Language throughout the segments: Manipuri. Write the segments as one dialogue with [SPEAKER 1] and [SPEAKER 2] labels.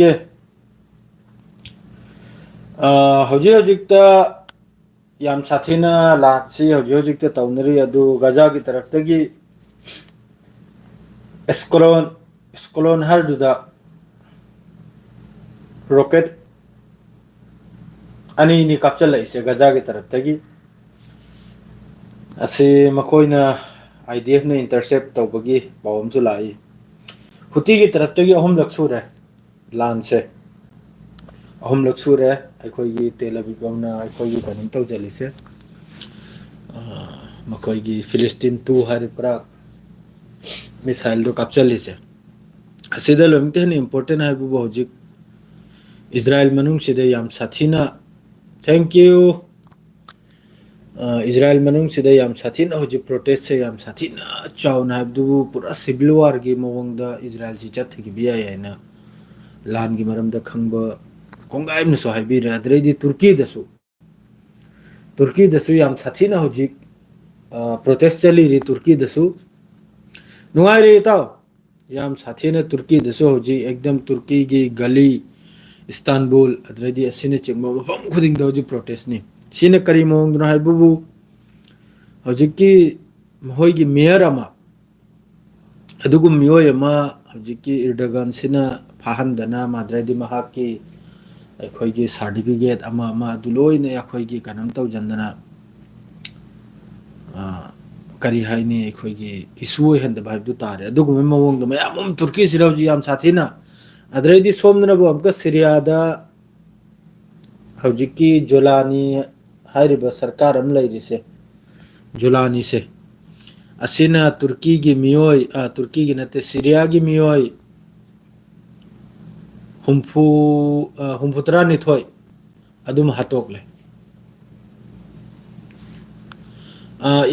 [SPEAKER 1] ये हौजी हौजिकता याम साथीना लाची हौजी हौजिकता तौनरी अदु गजा की तरफ तगी एस्कोलोन हरदुदा रॉकेट अनि नि कापचल इसे गजा की तरफ तगी असे मखोइना आईडीएफ ने इंटरसेप्ट तौबगी पावमसु लाई हुती की तरफ तगी अहम लक्सुर है लान से अहम लक्सुर है अखोगी तेल अभिपमना अखोगी कनम तौ चलिसे मखोगी फिलिस्तीन 2 हर प्रा मिसाइल दो कापचलिसे असिदा लोमते ने इंपोर्टेंट है बुबो हौजिक इजराइल मनुंग सिदे याम साथीना थैंक यू इजराइल मनुंग सिदे याम साथीना हौजिक प्रोटेस्ट से याम साथीना चाउना हबदु पूरा सिविल वार की मवंगदा इजराइल सि चथि बिया याना लान की मरम द खंग कोंगाइम न सो हाइबी रे अद्रेदी तुर्की दसु याम साथीना हौजिक प्रोटेस्ट चली री तुर्की दसु नुआई रे ताओ याम साथीना तुर्की दसु हौजी एकदम तुर्की की गली इस्तांबुल अद्रेदी असिने चिंगम मफम खुदिंग द हौजी प्रोटेस्ट नि सिने करी मोंग न हाइबुबु हौजिक की महोई की मेयर अमा अदुगु मियोय अमा हौजिक की इर्डगन सिना फाहंदना माद्रेदी महाकी अखोई सर्टिफिकेट दुलोने अखोई कनम तौजंदना करी हाइने अखोई इशू हेंद भाइबदु तारे अदुगु मवंग मयाम तुर्की सिरौजी याम साथीना अद्रेदी सोमनबो अमका सिरियादा हौजिकी जोलानी हाइरिबा सरकार अम लैरिसे जोलानी से असिना तुर्की की मियोय तुर्की की नते सिरिया की मियोय हुम्फुतरा निथोय अदुम हातोकले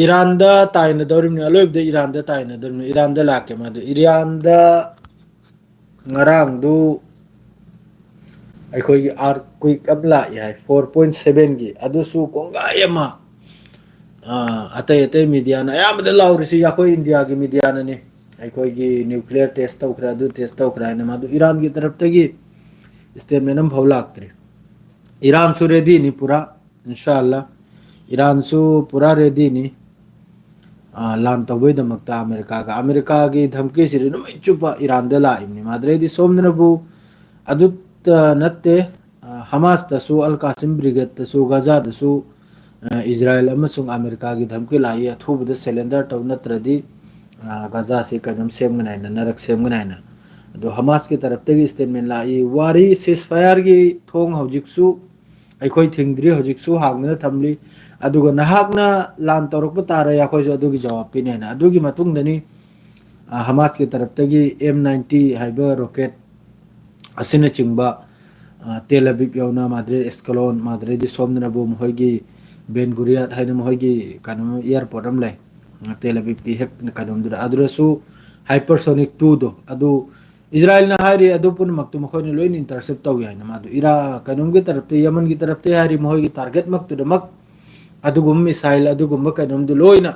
[SPEAKER 1] ईरान दा ताइना दौरिमने अलोइबदे ईरान दा ताइना दौरिमने ईरान दा लाके मादे ईरान दा ngarang du अखोई earthquake abla याय 4.7 की अदुसु कोंगायमा अतै अतै मीडिया ना यामदे लाउरिसि याकोई इंडिया की मीडिया ने अखोई की न्यूक्लियर टेस्ट तौखरा दु टेस्ट तौखरा ने मादु ईरान की तरफ तगी स्टेटमेंट हम भवलाक्तरे ईरान सु रेडी नि पूरा इंशाअल्लाह ईरान सु पूरा रेडी नि लान तौबई दमकता अमेरिका की धमकी सिरि नुमै चुपा ईरान दे लाइमनि माद्रेदी सोमनबु अदुत नत्ते हमास तसु अल कासिम ब्रिगेड तसु गजा तसु इजराइल अमसुंग अमेरिका की धमकी लाई अथुबद सिलेंडर तौ नत्रदी गजा से कदम सेमगनाइना नरक सेमगनाइना दो हमास की तरफ तगी स्टेटमेंट लाई वारी सीजफायर की थोंग हौजिकसु अखोई थिंगद्री हौजिकसु हांगना थमली अदुगा नहाकना लान तौरक तारा याखोइजो अदुगी जवाब पिनेना अदुगी मतुंगदनी हमास की तरफ तगी M90 हाइबर रॉकेट असिने चिंगबा तेल अविव यौना माद्रिद एस्कलोन माद्रिद सोमनबु मोहगी बेन गुरियात हाइना मोहगी कानम एयरपोर्ट अम लै तेल अविव की हेक कानम दुरा अदुरसु हाइपरसोनिक 2 दो अदु इजराइल ना हारी अदु पुन मक्तु मखोनि लोइन इंटरसेप्ट तौ याइना मादु इरा कानम की तरफ ते यमन की तरफ ते हारी मोहगी टारगेट मक्तु दमक अदुगुम मिसाइल अदुगुम कानम दु लोइना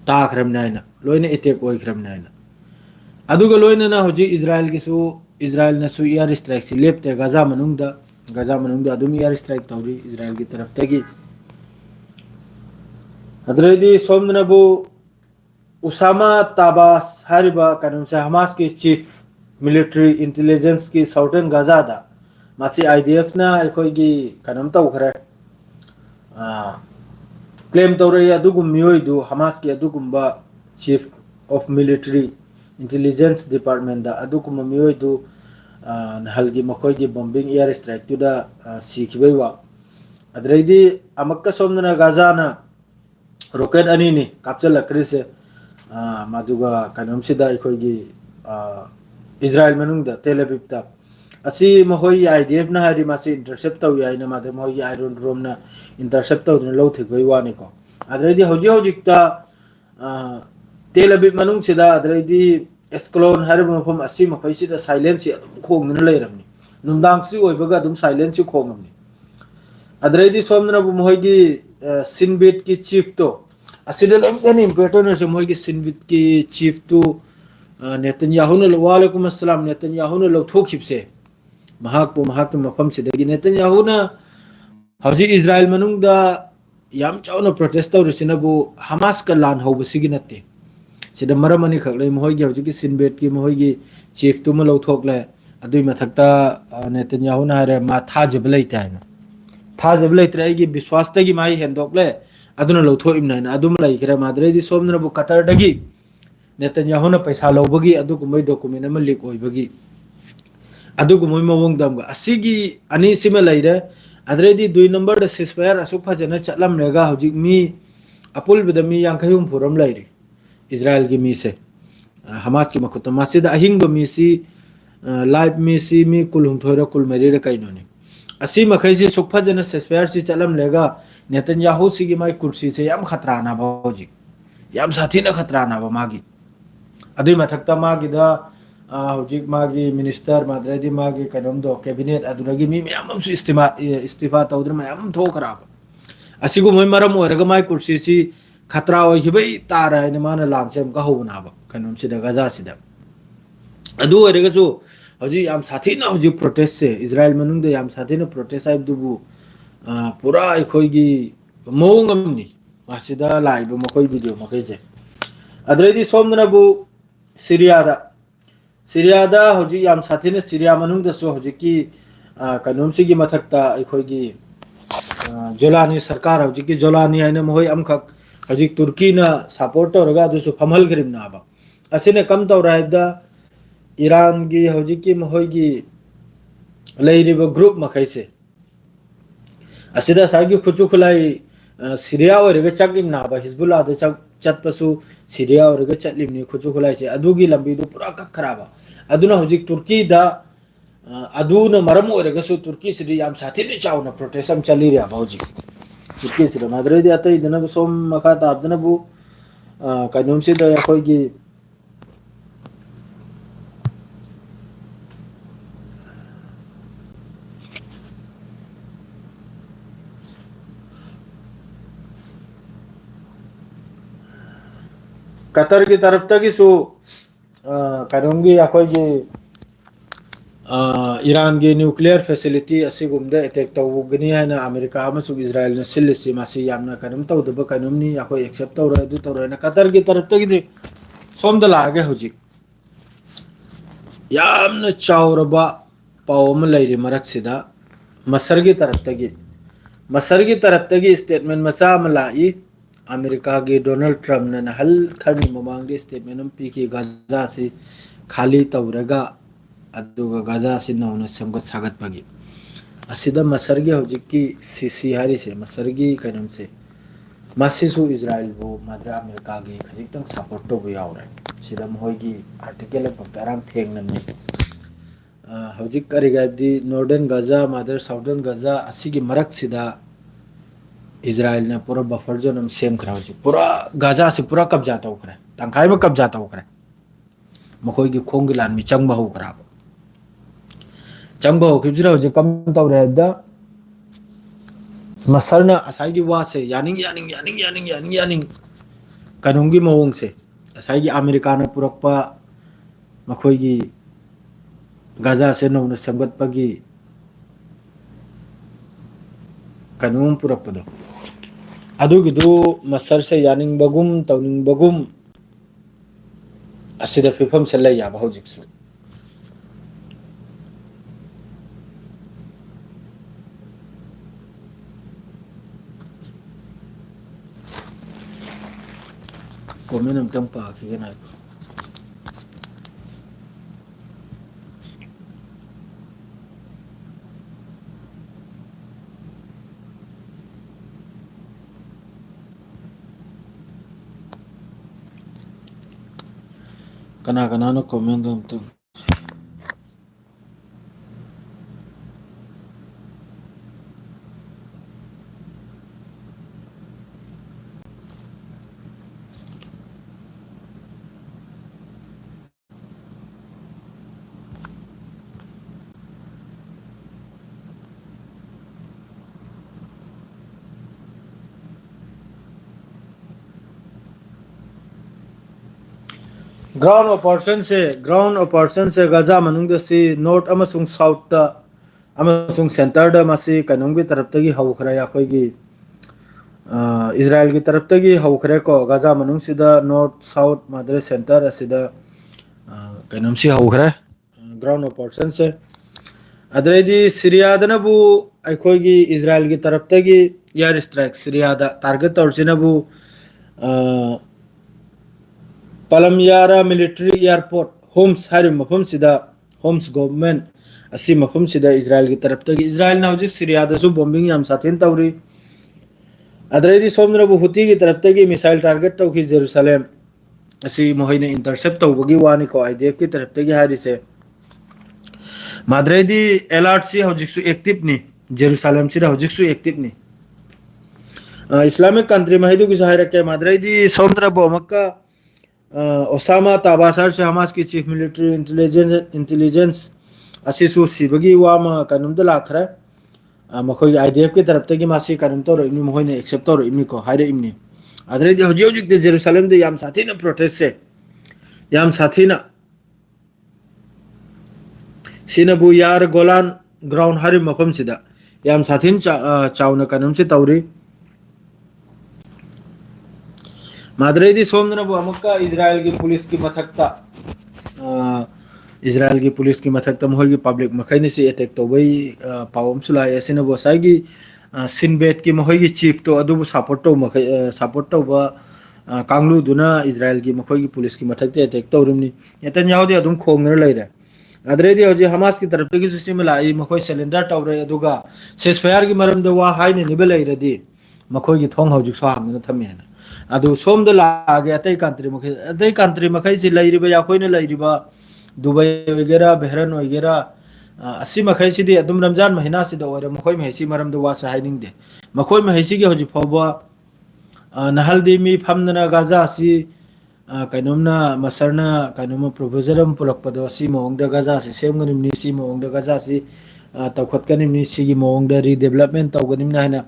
[SPEAKER 1] ताखरम नाइना लोइना अटैक ओइखरम नाइना अदुगा लोइना ना होजी इजराइल नसु एयर स्ट्राइक से लेप्ते गजा मनुंगदा अदुम एयर स्ट्राइक तौरी इजराइल की तरफ तगी अदरेदी सोमनबु उसामा ताबास हारिबा कानूनसे हमास की चीफ मिलिट्री इंटेलिजेंस की साउथर्न गजा दा मासी आईडीएफ ना अखोई कानून तौखरे क्लेम तौरे अदुगुम मियोइदु हमास की अदुगुम्बा chief of military intelligence department दा अदुगुम मियोइदु नहलगी मखोई बॉम्बिंग एयर स्ट्राइक तुदा सीखिबैवा अदरेदी अमक्का सोमना गजाना रॉकेट अनीनी कापचलक्रिसे मादुगा कानमसिदा अखोई इजराइल मनुंगदा तेल अविवता असी महोई आईडीएफ ना हारी मासी इंटरसेप्ट तौ याइना मादे महोई आयरन ड्रोम ना इंटरसेप्ट तौ लौ थिगबै वानी को अदरेदी हौजिकता तेल अविव मनुंगसिदा अदरेदी एस्कलोन हरब मफम असी मखैसिदा साइलेंस अदुम खोंगना लेरमनी नुंदांगसी ओइबगा अदुम साइलेंस खोंगमनी अदरेदी सोमनबु महोई सिनबिट की चीफ तो असिदा लमगनी इंपोर्टेंट से महोई सिनबिट की चीफ तो नेतन्याहुना वालेकुम अस्सलाम नेतन्याहुना लौथोखिबसे महाकपु महाकपु मफमसिदगी नेतन्याहुना हौजी इजराइल मनुंगदा याम चाउना प्रोटेस्ट तौरिसिनबु हमास का लान हौबसिगी नत्ते सिदा मरमनी खगले मोहगी हौजी की सिनबेट की मोहगी चीफ तुम लौथोकले अदुई मथक्ता नेतन्याहुना हरे मा थाजब लैते हायना थाजब लैत्रे आइगी विश्वासतगी माई हेंदोकले अदुना लौथोइमना अदुम लैखरे माद्रेदी सोमनबु कतरदगी नेतन्याहुना पैसा लौबगी अदुगुमै डॉक्यूमेंट अमा लीक होइबगी अदुगुमै मवोंग दमगा असिगी अनि सिमा लैरे अदरेदी 2 नंबर द सिस्फायर असु फजना चलमरेगा हौजी मी अपुलबद मी यांखयुम फुरम लैरे इजराइल की मी से हमास की मखुत मासिदा अहिंग मी सी लाइव मी सी मी कुलहुम थोरा कुल मरीरे कैनोने असी मखैसी सुखफजना सिस्फायर सी चलमरेगा नेतन्याहु सिगी माई कुर्सी से याम खतरा ना भौजी याम साथीना खतरा ना मागी अदुई मथक्ता मागिदा हौजिक मागी मिनिस्टर माद्रेदी मागी कनोमदो कैबिनेट अदुरगी मी मयामसु इस्तीफा तौद्र मयाम थोखराब असिगु मोय मरम ओरगा माई कुर्सी सी खतरा ओइखिबै तारा इन माना लांसेम का होनाब कनोम सिदा गजा सिदा अदु ओरगसु हौजी याम साथीना हौजी प्रोटेस्ट से इजराइल मनुंगदे याम साथीना प्रोटेस्ट आइबदुबु पूरा अखोइगी मौंगमनी मासिदा लाइब मखोइ वीडियो मखैजे अदरेदी सोमनबु सीरियादा हौजी याम साथीना सीरिया मनुंगदसु हौजी की कनोम सिगी मथक्ता अखोइगी जोलानी सरकार हौजी की जोलानी आइना मोहय अमखक हौजी तुर्की ना सपोर्ट तौरगा दुसु फमहल गरिमनाबा असिने कम तौराइदा ईरान की हौजी की मोहय की लैरिबा ग्रुप मखैसे असिदा सागी खुचु खुलाई सीरिया ओरगा चकिमनाबा हिजबुल्लाह द चटपसु सीरिया ओरगा चटलिमनि खुचु खुलाई से अदुगी लंबीदु पूरा कखराबा अदुना हौजी तुर्की दा अदुना मरम ओरगसु तुर्की सिदी याम साथीने चाउना प्रोटेस्ट अम चली रे भौजी तुर्की सिदा माद्रेदी अतै दनबु सोम मखा ताबदनबु कनोम सिदा अखोइगी कतर की तरफ तक करूंगी अखोइगी ईरान की न्यूक्लियर फैसिलिटी असिगुमदा अटैक तौगनी है अमेरिका अमसुग इजराइल ने सिल्लिसी मासी यामना कनम तौदब कनमनी अखोइ एक्सेप्ट तौर अदु तौरना कतर की तरफ तक सोमदा लागे हुजिक यामना चाउरबा पावम लैरि मरक्सिदा मसर की तरफ तक स्टेटमेंट मचा लाई अमेरिका की डोनाल्ड ट्रम्प ने हल खरनी ममांग स्टेटमेंट पी की गजा से खाली तौरगा अदुगा गजा से नौना समगत सागत पगी असिदा मसरगी हौजिकी सीसी हारी से मसरगी कनम से मासिसु इजराइल बो माद्रा अमेरिका की खजितंग सपोर्ट तो यावरे सिदा मोहगी आर्टिकल पक्ताराम थेंगनने हौजिक करिगादी नॉर्दर्न गजा मादर साउदर्न गजा असिगी मरक सिदा इजराइल ने पूरा बफर जोन हम सेम खरा होजी पूरा गाजा से पूरा कब्जा तौखरे तंखाई में कब्जा तौखरे मखोई खोंग लान में चंगबा हो खराब चंगबा हो खिजरा होजी कम तौरे दा मसरना असाई वा से यानिंग कनुंगी मवोंग से असाई अमेरिका ने पुरक्पा मखोई गाजा से नौना संगत पगी कनुम पुरक्पदो अदुगिदु मसर से यानिंग बगुम तौनिंग बगुम असिदा फिफम से लय याबा हौजिकसु कमेंट अमतंग पाखिगना कना नो कमेंट अमतंग ग्राउंड ऑपरेशन से गाजा मनुंग से नॉर्थ अमसुंग साउथ ता अमसुंग सेंटर दा मसी कनुंग की तरफ तगी हौखरा या कोई की इजराइल की तरफ तगी हौखरे को गाजा मनुंग सिदा नॉर्थ साउथ मादरे सेंटर असिदा कनुम सी हौखरे ग्राउंड ऑपरेशन से अदरेदी सीरिया दनबु अखोगी इजराइल की तरफ तगी एयर स्ट्राइक सीरिया दा टारगेट तौरसिनबु पलमयारा मिलिट्री एयरपोर्ट होम्स हर मफम सिदा होम्स गवर्नमेंट असी मफम सिदा इजराइल की तरफ तक इजराइल ना हजिक सीरिया दसु बॉम्बिंग याम साथिन तौरी अदरेदी सोमनबु हुती की तरफ तक मिसाइल टारगेट तौकी जेरूसलेम असी मोहिने इंटरसेप्ट तौबगी वानी को आईडीएफ की तरफ तक हारी से माद्रेदी अलर्ट सी हजिक एक्टिव नी जेरूसलेम सिदा हजिक एक्टिव नी इस्लामिक कंट्री महिदु की सहायक के माद्रेदी सोमनबु मक्का ओसामा ताबासर से हमास की चीफ मिलिट्री इंटेलिजेंस असिसु सिबगी वाम कानुमद लाखरा मखोई आईडीएफ की तरफ तक मासी कानुम तो इमनी मोहने एक्सेप्ट तो इमनी को हारे इमनी अदरे हजि हजिक दे जेरूसलेम दे याम साथी ना प्रोटेस्ट से याम साथी ना सिनबु यार गोलान ग्राउंड हरि मफम सिदा याम साथीन चाउना कानुम से तौरी माद्रेदी सोमनबु अमुक्का इजराइल की पुलिस की मथकता इजराइल की पुलिस की मथकता मोहगी पब्लिक मखैनी से अटैक तो वही पावम सुलाय ऐसिनबु साइगी सिनबेट की मोहगी चीफ तो अदुबु सपोर्ट तो बा कांगलू दुना इजराइल की मखोगी पुलिस की मथकते अटैक तो रुमनी यतन यावदे अदुम खोंगन लैरे अदरेदी हजि हमास की तरफ की सिस्टम लाई मखोई सिलेंडर तौरे अदुगा सेसफायर की मरमद वा हाइने निबे लैरदी मखोगी थोंग हौजिक स्वामना थमेना अदु सोमद लागे अतई कंट्री मखै से लैरिबा याखोइने लैरिबा दुबई वगैरह बहरन वगैरह असी मखै सिदि अदुम रमजान महीना सिदा ओरे मखोइ महैसी मरमद वासा हाइनिंगदे मखोइ महैसी के हजि फौबा नहलदि मी फमना गाजा असी कैनोमना मसरना कैनोम प्रोपोजल पुरकपदो असी मोंगद गाजा से सेमगनिमनि सी मोंगद गाजा सी तौखतकनिमनि सी मोंगद रीडेवलपमेंट तौगनिमना हैना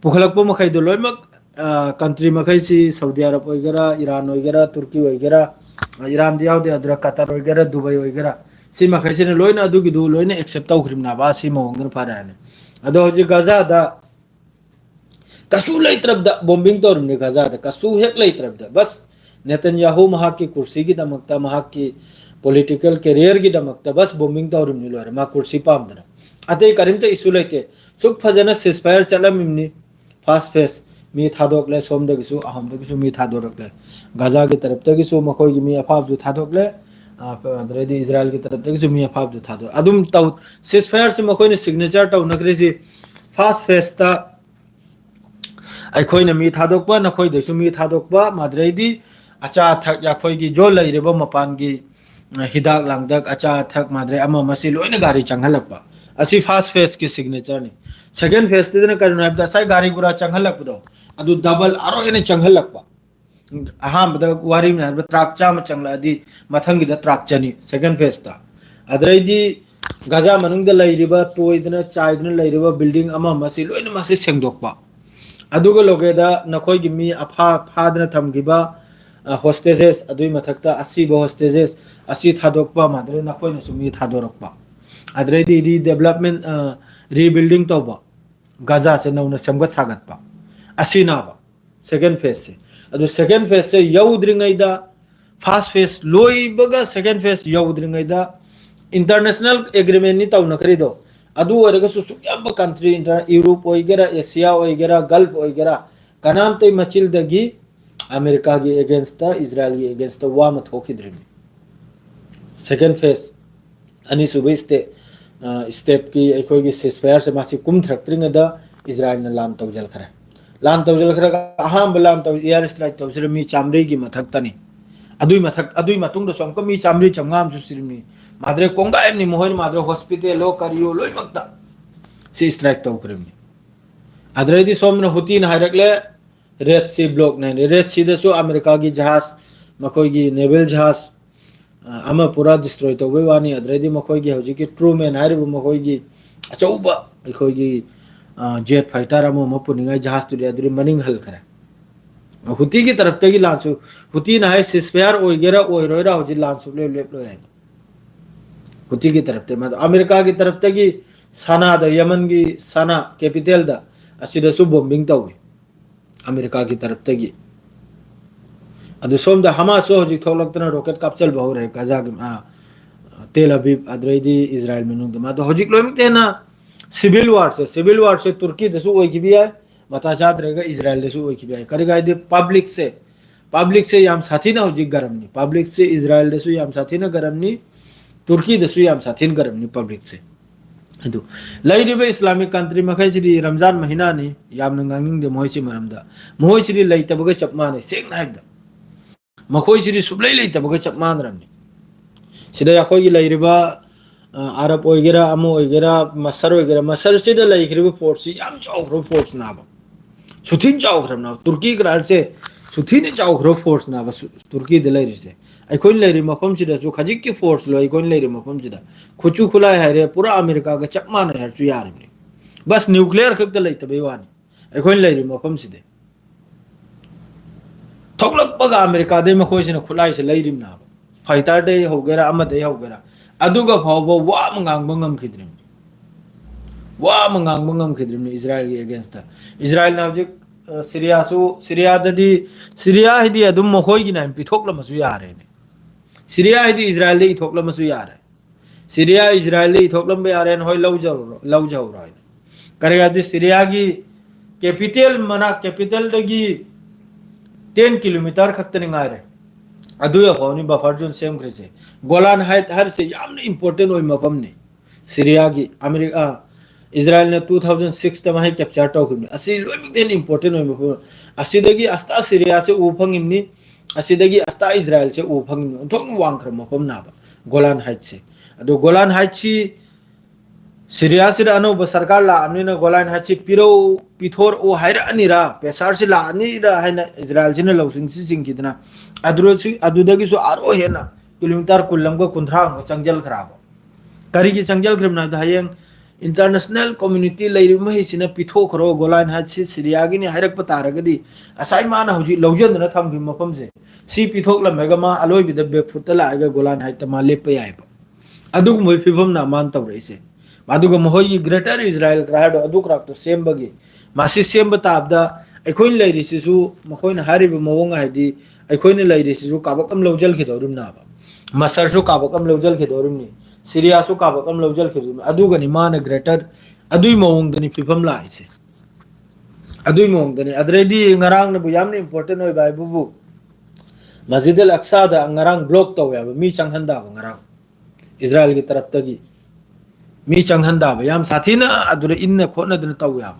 [SPEAKER 1] पुखलकपो मखैदो लोइमक कंट्री मखै सी सऊदी अरब वगैरह ईरान वगैरह तुर्की वगैरह ईरान यावदे अदरा कतर वगैरह दुबई वगैरह सी मखै से लोइना अदुगी दु लोइना एक्सेप्ट तौखरिमना बा सी मोंगन फाराने अदो हजि गाजा दा कसु लैत्रबदा बॉम्बिंग तौरमने गाजा दा कसु हेक लैत्रबदा बस नेतन्याहू महा की कुर्सी की दमकता महा की पॉलिटिकल करियर की दमकता बस बॉम्बिंग तौरमने लोरे मा कुर्सी पामदना अते करिमते इशू लैते सुख फजना सिस्फायर चलमिमनी फास्ट फेस मी थादोकले सोमदगिसु अहमदगिसु मी थादोरकले गाजा की तरफ तगिसु मखोई की मी अफाब जो थादोकले अदरेदी इजराइल की तरफ तगिसु मी अफाब जो थादो अदुम तौ सिस्फायर से मखोई ने सिग्नेचर तौ नकरेसी फास्ट फेस्ता अखोई ने मी थादोकबा नखोई देसु मी थादोकबा माद्रेदी अचा थक याखोई की जो लैरेबो मपान की हिदाक लांगदक अचा थक माद्रे अमा मसी लोइने गाड़ी चंगहलकबा असी फास्ट फेस की सिग्नेचर ने सेकंड फेस तेने करनो है साई गाड़ी गुरा चंगहलकबदो अदु डबल आरो हेने चंगहलकबा अहमद वारी में ट्राक चाम चंगला अदी मथंगी द ट्राक चनी सेकंड फेस ता अदरेदी गाजा मनुंग लैरिबा टोयदना चाइदना लैरिबा बिल्डिंग अमा मसी लोइने मसी सेंगदोकबा अदुगो लोगेदा नखोई की मी अफा फादना थमगिबा होस्टेजेस अदुई मथकता असी बो होस्टेजेस असी थादोकबा माद्रे नखोई न सुमी थादोरकबा अदरेदी रीडेवलपमेंट रीबिल्डिंग तौबा गाजा से नौना सेमगत सागतबा असीनाबा सेकंड फेज से अदु सेकंड फेज से यौद्रिंगैदा फास्ट फेज लोइबगा सेकंड फेज यौद्रिंगैदा इंटरनेशनल एग्रीमेंट नि तौनखरिदो अदु ओरगसु सुयाब कंट्री यूरोप ओइगेरा एशिया ओइगेरा गल्फ ओइगेरा कनामते मचिलदगी अमेरिका की अगेंस्ट इजराइल की अगेंस्ट वाम थोखिद्रिमी सेकंड फेज अनि सुबह स्टेप की अखोगी सिस्फायर से मासी कुम थ्रक्त्रिंगदा इजराइल ने लाम तौजल खरा अहम लाम तौ एयर स्ट्राइक तौसर मी चामरी की मथक्तनी अदुई मतुंग सोमको मी चामरी चंगाम सुसिरमी माद्रे कोंगायम नि मोहन माद्रे हॉस्पिटल लो करियो लोय मक्ता सी स्ट्राइक तौखरिमी अदरेदी सोमन हुतीन हायरकले रेड सी ब्लॉक ने रेड सी दसु अमेरिका की जहाज मखोगी नेवल जहाज अमा पूरा डिस्ट्रॉय तौबे वानी अदरेदी मखोगी हौजिकी ट्रूमैन हायरबु मखोगी अचौबा अखोगी जेट फाइटर अमा मपुनिंगाय जहाज तुदे अदरि मनिंग हल खरा हुती की तरफ तक लांसु हुती ना है सिस्फेयर ओइगेरा ओइरोइरा हो जी लांसु ले ले लो है हुती की तरफ तक मतलब अमेरिका की तरफ तक की सना द यमन की सना कैपिटल द असिदसु बॉम्बिंग तौवे अमेरिका की तरफ तक की अदु सोम द हमास हो थोलक्तना रॉकेट कैप्चल बहु रहे गाजा की तेल अवीव अद्रैदी इजराइल में मा तो होजिक लोमिक ना सिविल वार से तुर्की दसु ओइ की भी है मताजात रहेगा इजराइल दसु ओइ की भी है करेगा दे पब्लिक से याम साथी ना होजिक गरमनी पब्लिक से इजराइल दसु याम साथी ना गरमनी तुर्की दसु याम साथी गरमनी पब्लिक से अदु लैरिबे इस्लामिक कंट्री मखैसिरी रमजान महीना ने याम नंगांगिंग दे मोहिसि मरमदा मोहिसिरी लैतबगे चपमाने सेंग नाइबदा मखोइसिरी सुबलै लैतबगे चपमान रमनी सिदा याखोगी लैरिबा अरब ओइगेरा अमो ओइगेरा मसर सिदा लैखरिबा फोर्स याम चाउख्रो फोर्स नाबा सुथिन चाउख्रम ना तुर्की ग्राल से सुथिन चाउख्रो फोर्स नाबा तुर्की दे लैरिसे अखोइन लैरि मफम सिदा सु खजिक की फोर्स लो अखोइन लैरि मफम सिदा खुचु खुलाय हारे पूरा अमेरिका का चकमान है चु यारबनी बस न्यूक्लियर खक लैतबे वानी अखोइन लैरि मफम सिदे थोकलपगा अमेरिका दे मखोइसिना खुलाय से लैरिम नाबा फाइटर दे होगेरा अमदे होगेरा अदुगा फावबो वा मंगांग बंगम खिद्रिम वा मंगांग बंगम खिद्रिम इजराइल के अगेंस्ट इजराइल ना हजिक सीरिया ददी सीरिया हिदी अदुम मखोइ की नाम पिथोकलमसु यारे ने सीरिया हिदी इजराइल दे इथोकलमसु यारे सीरिया इजराइल दे इथोकलम बे यारे होय लौजाव राय करेगा दि सीरिया की कैपिटल दगी 10 किलोमीटर खक्तनि ngaire अदु या फाउनी बफर जोन सेम खरिसे गोलान हाइट हर से यामने इंपोर्टेंट ओइ मफम ने सीरिया की अमेरिका इजराइल ने 2006 त माहि कैप्चर तौखिबने असि लोइमिक देन इंपोर्टेंट ओइ मफम असिदगी अस्ता सीरिया से उफंगिमनी असिदगी अस्ता इजराइल से उफंगिमनी उथों वांखर मफम नाबा गोलान हाइट से अदु गोलान हाइट छि सीरिया से अनौब सरकार लाने गोलान हाइट छि पिरो पिथोर ओ हाइर अनिरा पेसार से लानिरा है इजराइल से लौसिंग सिंग कितना अदुदगी सु आरो हेना किलोमीटर कुलम को कुंथरा चंगजल खराब करी की चंगजल खरमना हयेंग इंटरनेशनल कम्युनिटी लैरि महिसिना पिथोखरो गोलान हाइट सीरिया की ने हाइरक पतारगदी असाई माना हुजी लौजन थम की मफम से सी पिथोकलमेगा मा अलोय बिद बेफुट लाएगा गोलान हाइट मा लेप याइब अदुग मोय फिबम ना मान तवरेसे मादुग मोहई ग्रेटर इजराइल क्राइड अदुग राक तो सेम बगी मासी सेम बताबदा अखोइन लैरिसिसु मखोइन हारिब मोवंग हाइदी अखोइन लैरिसिसु काबकम लौजल खिदोरुम नाबा मसरसु काबकम लौजल खिदोरुमनी सीरियासु काबकम लौजल खिदोरुम अदुगनि मान ग्रेटर अदुई मोवंग दनि फिबम लाइसे अदुई मोवंग दनि अद्रेदी ngarang न बुयामने इंपोर्टेंट होय बाय बुबु मस्जिद अल अक्सा दा ngarang ब्लॉक तौया मी चंगहंदा ngarang इजराइल की तरफ तगी मी चंगहंदा याम साथीना अदुरे इन खोना दन तौया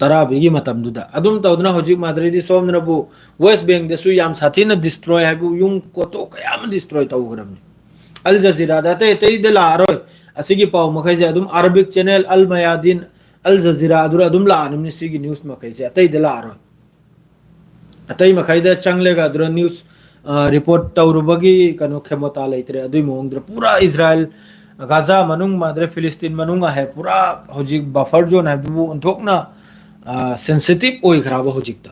[SPEAKER 1] तरा बिगी मतम दुदा अदुम तौदना होजिक माद्रेदी सोमनबु वेस्ट बैंक दसु याम साथीना डिस्ट्रॉय हाबु युंग कोतो कयाम डिस्ट्रॉय तौगरमनी अल जजीरा दाते ते दिला आरोय असिगी पाव मखैसे अदुम अरबिक चैनल अल मयादीन अल जजीरा अदुर अदुम लानिमनी सिगी न्यूज़ मखैसे अतै दिला आरोय अतै मखैदा चंगलेगा अदुर न्यूज़ रिपोर्ट तौरुबगी कनो खेमता लैतरे अदुई मोंगद्र पूरा इजराइल गाजा मनुंग माद्रे फिलिस्तीन मनुंग है पूरा होजिक बफर जोन है बु उनथोकना सेंसिटिव ओइ खराब होजिकता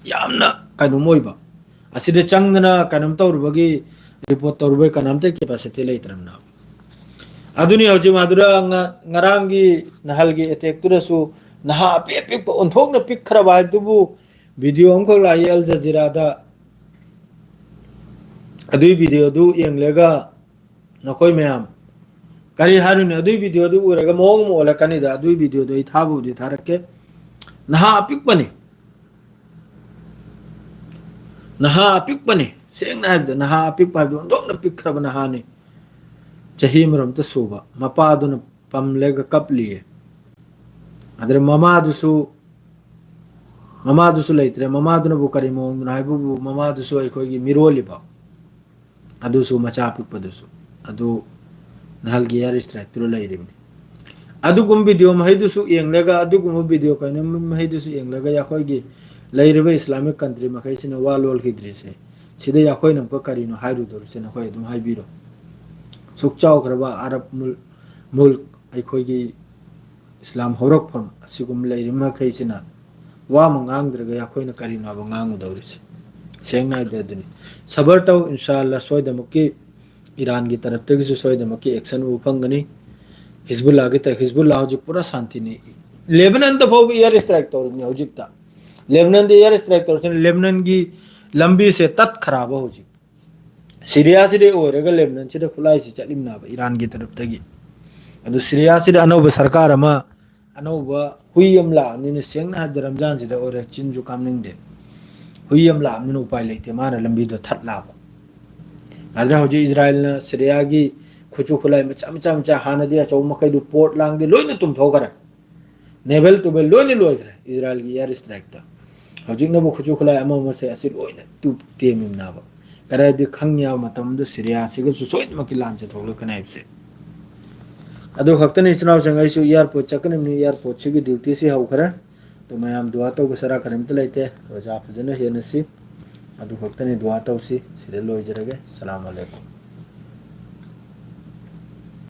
[SPEAKER 1] यामना कनु मोइबा असिदे चंगना कनम तौरुबगी रिपोर्ट तौरुबे कनमते कैपेसिटी लैत्रमना अदुनी होजि मादुरा ngaranggi nahalgi attack turasu naha pek onthokna pik khara bai tubu video amko lai al jazeera da adui video du yenglega nakoi mayam kari harune adui video du uraga mong mo la kanida adui video do ithabu di tharakke naha pik pani seng na da naha pik pa do ndok na pik khara naha ni chahi maram ta suba mapa du na pamlega kapliye adre mama dusu leitre mama du na bu kari mong na bu mama dusu ai khoi gi miroli ba adusu macha pik padusu adu nahal gi yar strike tru leirim adu gum video ma haidusu yenglega adu gum video kaina ma haidusu yenglega ya khoi gi leiriba islamic country ma khai china walol khidri se sida ya khoi nam ko kari no hairu dur se na khoi dum haibiro sukchau khraba arab mulk ai khoi gi islam horok pham asigum leirima khai china वा मंगांगद्रगा याखोइना करिनाबो nganguदौरिसे सेंना हाइबदुनि सबर तौ इंशाअल्लाह सोइदमकी ईरान की तरफ तक सोइदमकी एक्शन उफंगनी हिजबुल्लाह की तरफ हिजबुल्लाह हौजिक पूरा शांति नहीं लेबनान तो फाउ एयर स्ट्राइक तौरनी हौजिकता लेबनान दे एयर स्ट्राइक तौरने लेबनान की लंबी से तत खराब हौजिक सीरिया से ओरगा लेबनान से खुलाई से चलिमनाबा ईरान की तरफ तगी अदु सीरिया से अनौब सरकार अमा अनौब हुई अमला नि सेंगना हाइबद रमजान से ओरे चिनजु कामनिंगदे हुई अमला नि उपाय लेते माना लंबी दो थतलाबा अदरा हौजी इजराइल ना सीरिया की खुचु खुलाई मचा मचा मचा हानदी अचौ मकैदु पोर्ट लांगदे लोइना तुमथौगरा नेवल टुबेल लोइना लोइगरा इजराइल की एयर स्ट्राइक ता हौजिक नबु खुचु खुलाई अमा से असि लोइना तु तेमिमनाबा करादि खंगया मतमदु सीरिया सिगु सोइदमकी लांचे थोगलो कनाइबसे अदो खक्तने इचनाव संगाइसु एयरपोर्ट चकनमनि एयरपोर्ट सिगि ड्यूटी से हौखरा तो मयाम दुआ तौ बसरा करमत लेते रोजा फजन हेनसी अदो खक्तने दुआ तौसी सिरे लोइजरगे सलाम अलैकुम।